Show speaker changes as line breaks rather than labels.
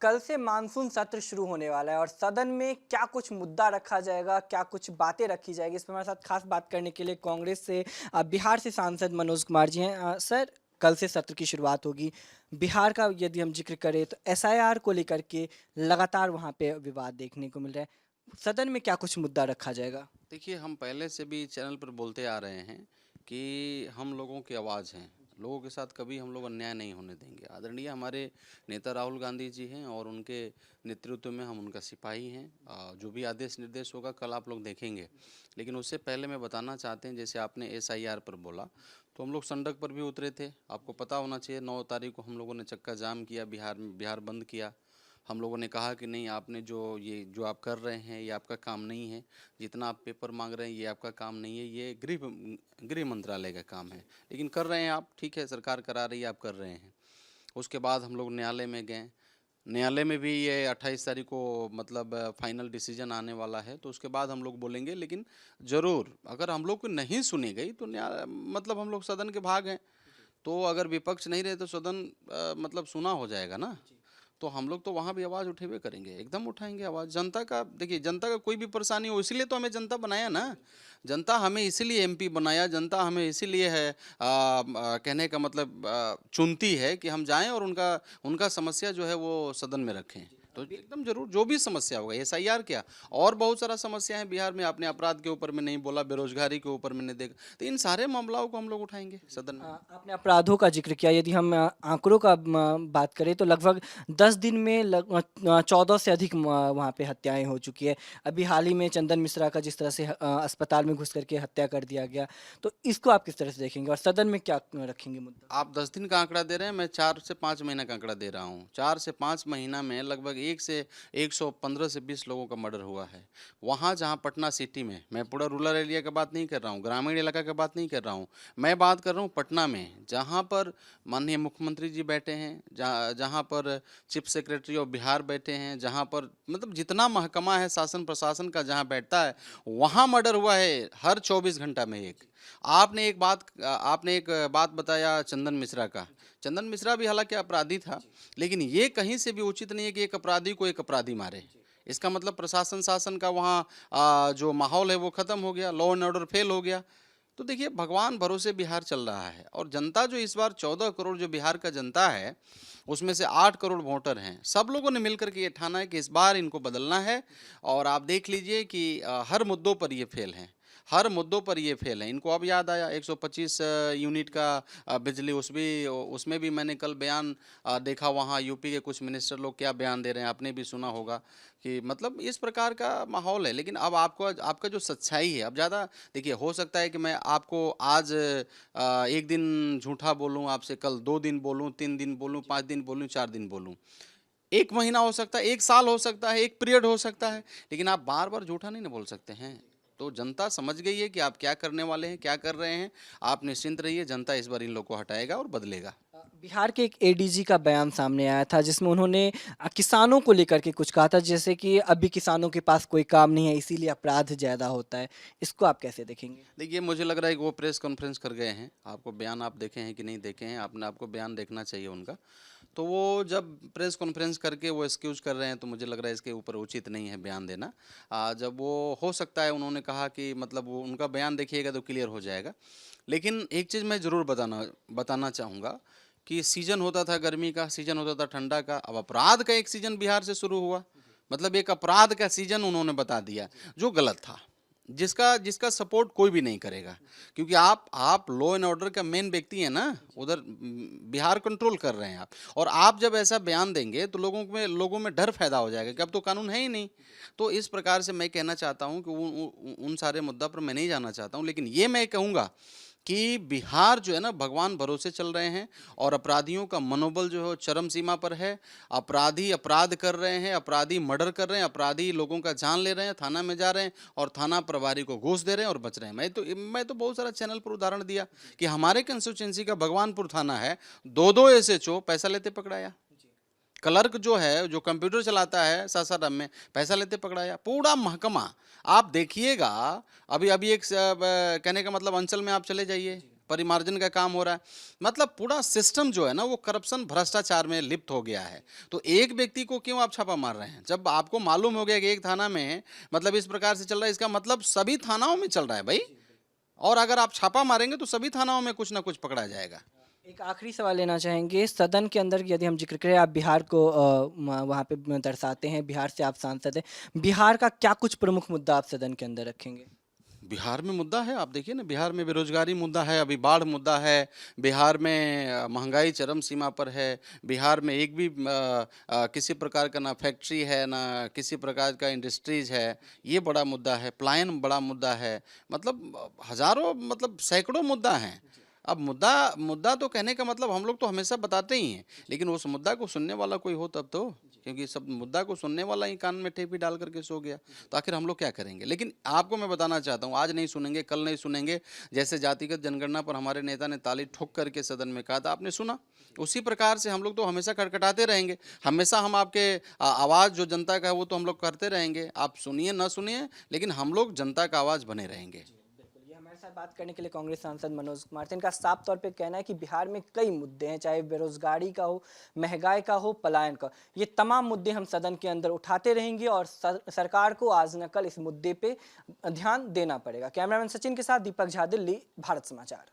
कल से मानसून सत्र शुरू होने वाला है और सदन में क्या कुछ मुद्दा रखा जाएगा, क्या कुछ बातें रखी जाएगी, इस पे हमारे साथ खास बात करने के लिए कांग्रेस से बिहार से सांसद मनोज कुमार जी हैं। सर, कल से सत्र की शुरुआत होगी। बिहार का यदि हम जिक्र करें तो एसआईआर को लेकर के लगातार वहाँ पे विवाद देखने को मिल रहा है। सदन में क्या कुछ मुद्दा रखा जाएगा?
देखिए, हम पहले से भी चैनल पर बोलते आ रहे हैं कि हम लोगों की आवाज़ हैं। लोगों के साथ कभी हम लोग अन्याय नहीं होने देंगे। आदरणीय हमारे नेता राहुल गांधी जी हैं और उनके नेतृत्व में हम उनका सिपाही हैं। जो भी आदेश निर्देश होगा कल आप लोग देखेंगे। लेकिन उससे पहले मैं बताना चाहते हैं, जैसे आपने एसआईआर पर बोला, तो हम लोग सड़क पर भी उतरे थे। आपको पता होना चाहिए 9 तारीख को हम लोगों ने चक्का जाम किया, बिहार बंद किया। हम लोगों ने कहा कि नहीं, आपने जो आप कर रहे हैं ये आपका काम नहीं है। जितना आप पेपर मांग रहे हैं ये आपका काम नहीं है, ये गृह मंत्रालय का काम है। लेकिन कर रहे हैं आप, ठीक है, सरकार करा रही है, आप कर रहे हैं। उसके बाद हम लोग न्यायालय में गए। न्यायालय में भी ये 28 तारीख को मतलब फाइनल डिसीजन आने वाला है, तो उसके बाद हम लोग बोलेंगे। लेकिन ज़रूर अगर हम लोग को नहीं सुनी गई तो न्याय मतलब हम लोग सदन के भाग हैं। तो अगर विपक्ष नहीं रहे तो सदन मतलब सुना हो जाएगा ना। तो हम लोग तो वहाँ भी आवाज़ उठेबे करेंगे, एकदम उठाएंगे आवाज़। जनता का देखिए, जनता का कोई भी परेशानी हो, इसीलिए तो हमें जनता बनाया ना। जनता हमें इसीलिए एमपी बनाया, जनता हमें इसीलिए है कहने का मतलब चुनती है कि हम जाएं और उनका उनका समस्या जो है वो सदन में रखें। तो एकदम जरूर जो भी समस्या होगा, एसआईआर क्या, और बहुत सारा समस्या है बिहार में। आपने अपराध के ऊपर में नहीं बोला, बेरोजगारी के ऊपर में नहीं देखा, तो इन सारे मामलों को हम लोग उठाएंगे सदन में।
आपने अपराधों का जिक्र किया। यदि हम आंकड़ों का बात करें तो लगभग 10 दिन में 14 से अधिक वहाँ पे हत्याएं हो चुकी है। अभी हाल ही में चंदन मिश्रा का जिस तरह से अस्पताल में घुस करके हत्या कर दिया गया, तो इसको आप किस तरह से देखेंगे और सदन में क्या रखेंगे मुद्दा?
आप 10 दिन का आंकड़ा दे रहे हैं, मैं 4 से 5 महीना का आंकड़ा दे रहा हूँ। 4 से 5 महीना में लगभग 115 से 20 लोगों का मर्डर हुआ है। वहाँ जहाँ पटना सिटी में, मैं पूरा रूरल एरिया का बात नहीं कर रहा हूँ, ग्रामीण इलाका का बात नहीं कर रहा हूँ, मैं बात कर रहा हूँ पटना में, जहाँ पर माननीय मुख्यमंत्री जी बैठे हैं, जहाँ पर चीफ सेक्रेटरी ऑफ बिहार बैठे हैं, जहाँ पर मतलब जितना महकमा है शासन प्रशासन का जहाँ बैठता है, वहाँ मर्डर हुआ है हर 24 घंटा में एक। आपने एक बात बताया चंदन मिश्रा का। चंदन मिश्रा भी हालांकि अपराधी था, लेकिन ये कहीं से भी उचित नहीं है कि एक अपराधी को एक अपराधी मारे। इसका मतलब प्रशासन शासन का वहाँ जो माहौल है वो खत्म हो गया, लॉ एंड ऑर्डर फेल हो गया। तो देखिए, भगवान भरोसे बिहार चल रहा है, और जनता जो इस बार 14 करोड़ जो बिहार का जनता है, उसमें से 8 करोड़ वोटर हैं। सब लोगों ने मिलकर के ये ठाना है कि इस बार इनको बदलना है। और आप देख लीजिए कि हर मुद्दों पर ये फेल हैं, हर मुद्दों पर ये फेल है। इनको अब याद आया 125 यूनिट का बिजली, उसमें भी मैंने कल बयान देखा। वहाँ यूपी के कुछ मिनिस्टर लोग क्या बयान दे रहे हैं, आपने भी सुना होगा कि मतलब इस प्रकार का माहौल है। लेकिन अब आपको आपका जो सच्चाई है, अब ज़्यादा देखिए, हो सकता है कि मैं आपको आज एक दिन झूठा बोलूँ आपसे, कल 2 दिन बोलूँ, 3 दिन बोलूँ, 5 दिन बोलूँ, 4 दिन बोलूँ, 1 महीना हो सकता है, 1 साल हो सकता है, एक पीरियड हो सकता है। लेकिन आप बार बार झूठा नहीं ना बोल सकते हैं। तो जनता समझ गई है कि आप क्या करने वाले हैं, क्या कर रहे हैं। आप निश्चिंत रहिए, जनता इस बार इन लोग को हटाएगा और बदलेगा।
बिहार के एक एडीजी का बयान सामने आया था जिसमें उन्होंने किसानों को लेकर के कुछ कहा था, जैसे कि अभी किसानों के पास कोई काम नहीं है इसीलिए अपराध ज़्यादा होता है। इसको आप कैसे देखेंगे?
देखिए, मुझे लग रहा है कि वो प्रेस कॉन्फ्रेंस कर गए हैं। आपको बयान आप देखे हैं कि नहीं देखे हैं, आपको बयान देखना चाहिए उनका। तो वो जब प्रेस कॉन्फ्रेंस करके वो एक्सक्यूज़ कर रहे हैं, तो मुझे लग रहा है इसके ऊपर उचित नहीं है बयान देना। जब वो हो सकता है उन्होंने कहा कि मतलब वो उनका बयान देखिएगा तो क्लियर हो जाएगा। लेकिन एक चीज़ मैं ज़रूर बताना चाहूँगा कि सीज़न होता था गर्मी का, सीज़न होता था ठंडा का, अब अपराध का एक सीज़न बिहार से शुरू हुआ। मतलब एक अपराध का सीज़न उन्होंने बता दिया, जो गलत था, जिसका जिसका सपोर्ट कोई भी नहीं करेगा। क्योंकि आप लॉ एंड ऑर्डर का मेन व्यक्ति है ना, उधर बिहार कंट्रोल कर रहे हैं आप। और आप जब ऐसा बयान देंगे तो लोगों में डर पैदा हो जाएगा कि अब तो कानून है ही नहीं। तो इस प्रकार से मैं कहना चाहता हूं कि उन सारे मुद्दा पर मैं नहीं जाना चाहता हूं। लेकिन ये मैं कहूँगा कि बिहार जो है ना, भगवान भरोसे चल रहे हैं, और अपराधियों का मनोबल जो है वो चरम सीमा पर है। अपराधी अपराध कर रहे हैं, अपराधी मर्डर कर रहे हैं, अपराधी लोगों का जान ले रहे हैं, थाना में जा रहे हैं और थाना प्रभारी को घूस दे रहे हैं और बच रहे हैं। मैं तो बहुत सारा चैनल पर उदाहरण दिया कि हमारे कंस्टिट्यूंसी का भगवानपुर थाना है, दो दो एसएचओ पैसा लेते पकड़ाया। क्लर्क जो है, जो कंप्यूटर चलाता है सासाराम में, पैसा लेते पकड़ाया। पूरा महकमा आप देखिएगा। अभी अभी एक कहने का मतलब अंचल में आप चले जाइए, परिमार्जन का काम हो रहा है। मतलब पूरा सिस्टम जो है ना वो करप्शन भ्रष्टाचार में लिप्त हो गया है। तो एक व्यक्ति को क्यों आप छापा मार रहे हैं? जब आपको मालूम हो गया कि एक थाना में मतलब इस प्रकार से चल रहा है, इसका मतलब सभी थानाओं में चल रहा है भाई। और अगर आप छापा मारेंगे तो सभी थानाओं में कुछ ना कुछ पकड़ा जाएगा।
एक आखिरी सवाल लेना चाहेंगे, सदन के अंदर यदि हम जिक्र करें, आप बिहार को वहाँ पे दर्शाते हैं, बिहार से आप सांसद हैं, बिहार का क्या कुछ प्रमुख मुद्दा आप सदन के अंदर रखेंगे?
बिहार में मुद्दा है, आप देखिए ना, बिहार में बेरोजगारी मुद्दा है, अभी बाढ़ मुद्दा है, बिहार में महंगाई चरम सीमा पर है, बिहार में एक भी किसी प्रकार का ना फैक्ट्री है ना किसी प्रकार का इंडस्ट्रीज है, ये बड़ा मुद्दा है, पलायन बड़ा मुद्दा है। मतलब हजारों मतलब सैकड़ों मुद्दा हैं। अब मुद्दा मुद्दा तो कहने का मतलब हम लोग तो हमेशा बताते ही हैं, लेकिन उस मुद्दा को सुनने वाला कोई हो तब तो, क्योंकि सब मुद्दा को सुनने वाला ही कान में टेपी डाल करके सो गया, तो आखिर हम लोग क्या करेंगे। लेकिन आपको मैं बताना चाहता हूँ, आज नहीं सुनेंगे, कल नहीं सुनेंगे। जैसे जातिगत जनगणना पर हमारे नेता ने ताली ठोक करके सदन में कहा था, आपने सुना, उसी प्रकार से हम लोग तो हमेशा खटखटाते रहेंगे। हमेशा हम आपके आवाज़ जो जनता का है वो तो हम लोग करते रहेंगे। आप सुनिए ना सुनिए, लेकिन हम लोग जनता का आवाज़ बने रहेंगे।
बिल्कुल, ये हमारे साथ बात करने के लिए कांग्रेस सांसद मनोज कुमार थे। इनका साफ तौर पे कहना है कि बिहार में कई मुद्दे हैं, चाहे बेरोजगारी का हो, महंगाई का हो, पलायन का, ये तमाम मुद्दे हम सदन के अंदर उठाते रहेंगे और सरकार को आज न कल इस मुद्दे पे ध्यान देना पड़ेगा। कैमरामैन सचिन के साथ दीपक झा, दिल्ली, भारत समाचार।